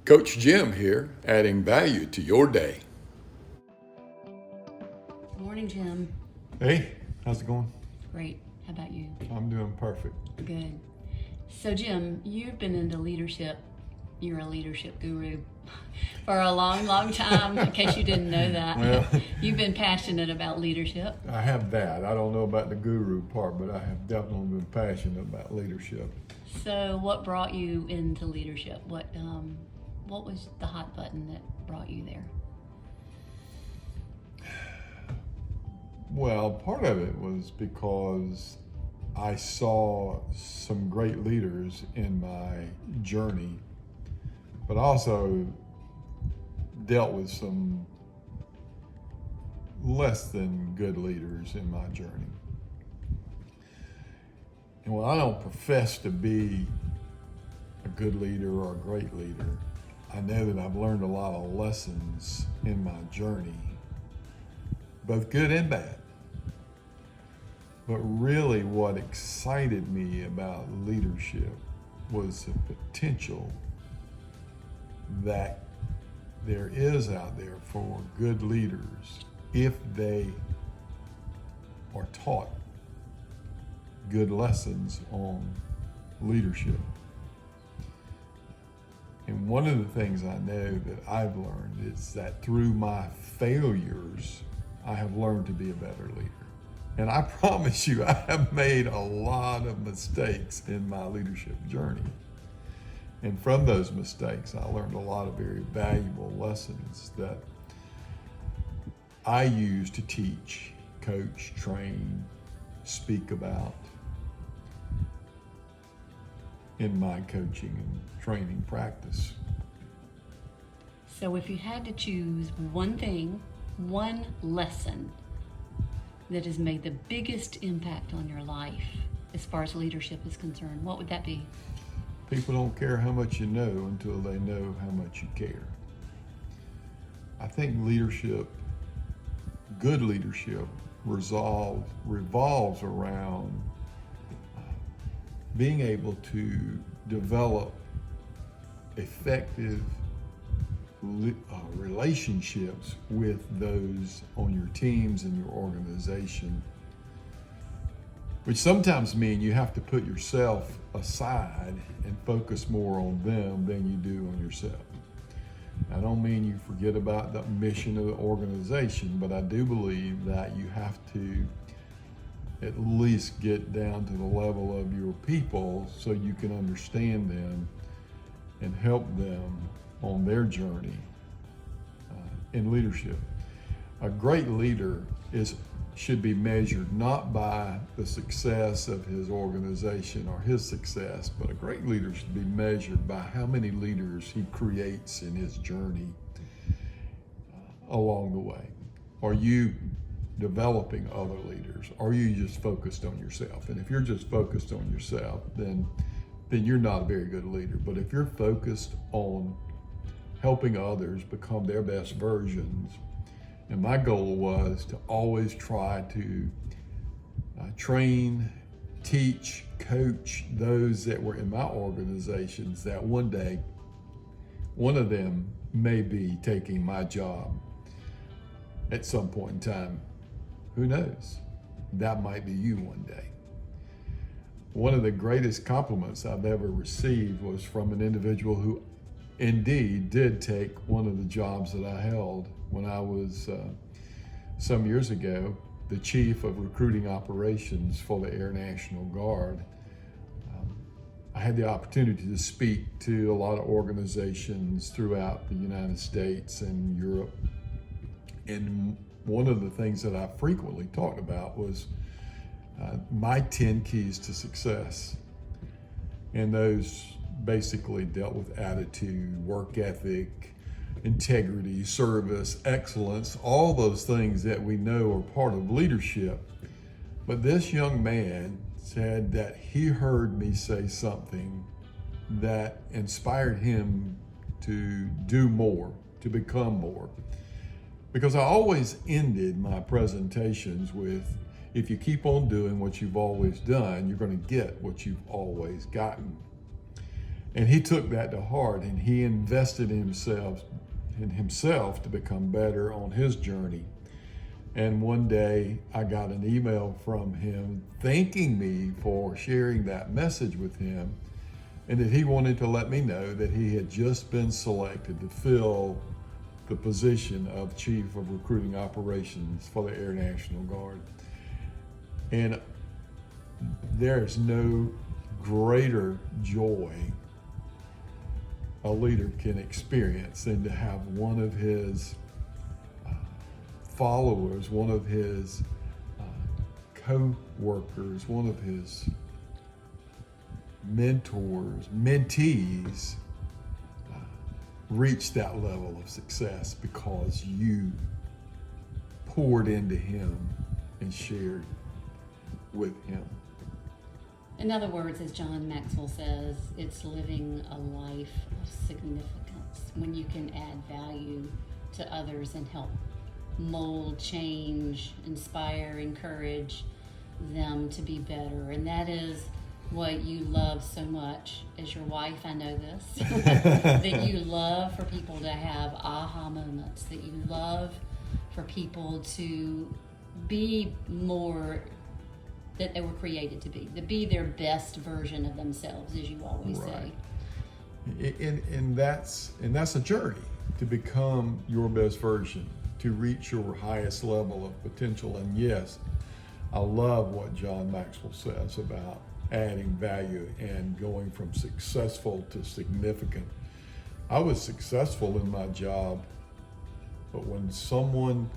Coach Jim here, adding value to your day. Good morning, Jim. Hey, how's it going? Great. How about you? I'm doing perfect. Good. So, Jim, you've been into leadership. You're a leadership guru for a long, long time, in case you didn't know that. Well, You've been passionate about leadership. I have that. I don't know about the guru part, but I have definitely been passionate about leadership. So, what brought you into leadership? What was the hot button that brought you there? Well, part of it was because I saw some great leaders in my journey, but also dealt with some less than good leaders in my journey. And while I don't profess to be a good leader or a great leader, I know that I've learned a lot of lessons in my journey, both good and bad. But really what excited me about leadership was the potential that there is out there for good leaders if they are taught good lessons on leadership. And one of the things I know that I've learned is that through my failures, I have learned to be a better leader. And I promise you, I have made a lot of mistakes in my leadership journey. And from those mistakes, I learned a lot of very valuable lessons that I use to teach, coach, train, speak about in my coaching and training practice. So, if you had to choose one thing, one lesson that has made the biggest impact on your life as far as leadership is concerned, what would that be? People don't care how much you know until they know how much you care. I think leadership, good leadership, revolves around being able to develop effective relationships with those on your teams and your organization, which sometimes mean you have to put yourself aside and focus more on them than you do on yourself. I don't mean you forget about the mission of the organization, but I do believe that you have to at least get down to the level of your people so you can understand them and help them on their journey in leadership. A great leader should be measured not by the success of his organization or his success, but a great leader should be measured by how many leaders he creates in his journey along the way. Are you developing other leaders? Are you just focused on yourself? And if you're just focused on yourself, then you're not a very good leader. But if you're focused on helping others become their best versions, and my goal was to always try to train, teach, coach those that were in my organizations, that one day, one of them may be taking my job at some point in time. Who knows? That might be you one day. One of the greatest compliments I've ever received was from an individual who indeed did take one of the jobs that I held when I was some years ago the chief of recruiting operations for the Air National Guard. I had the opportunity to speak to a lot of organizations throughout the United States and Europe. And one of the things that I frequently talked about was my 10 keys to success. And those basically dealt with attitude, work ethic, integrity, service, excellence, all those things that we know are part of leadership. But this young man said that he heard me say something that inspired him to do more, to become more. Because I always ended my presentations with, if you keep on doing what you've always done, you're going to get what you've always gotten. And he took that to heart, and he invested in himself to become better on his journey. And one day I got an email from him thanking me for sharing that message with him, and that he wanted to let me know that he had just been selected to fill the position of Chief of Recruiting Operations for the Air National Guard. And there is no greater joy a leader can experience than to have one of his followers, one of his co-workers, one of his mentors, mentees reach that level of success because you poured into him and shared with him. In other words, as John Maxwell says, it's living a life of significance when you can add value to others and help mold, change, inspire, encourage them to be better. And that is what you love so much. As your wife, I know this, that you love for people to have aha moments, that you love for people to be more that they were created to be their best version of themselves, as you always say. And that's a journey to become your best version, to reach your highest level of potential. And yes, I love what John Maxwell says about adding value and going from successful to significant. I was successful in my job, but when someone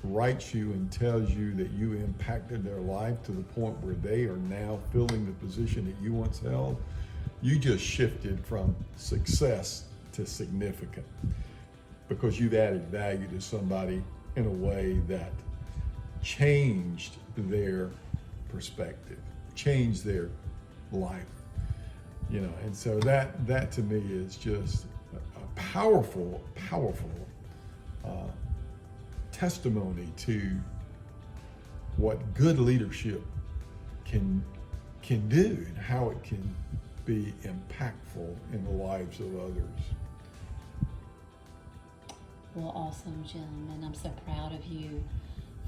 writes you and tells you that you impacted their life to the point where they are now filling the position that you once held, you just shifted from success to significant, because you've added value to somebody in a way that changed their perspective, changed their life, and so that to me is just a powerful testimony to what good leadership can do and how it can be impactful in the lives of others. Well, awesome, Jim, and I'm so proud of you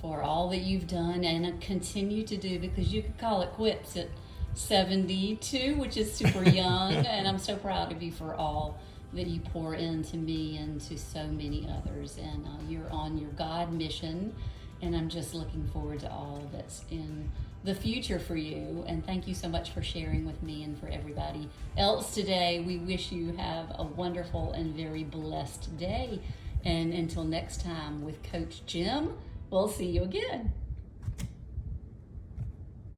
for all that you've done and continue to do, because you could call it quits at 72, which is super young, and I'm so proud of you for all that you pour into me and to so many others. And you're on your God mission, and I'm just looking forward to all that's in the future for you. And thank you so much for sharing with me and for everybody else today. We wish you have a wonderful and very blessed day. And until next time with Coach Jim, we'll see you again.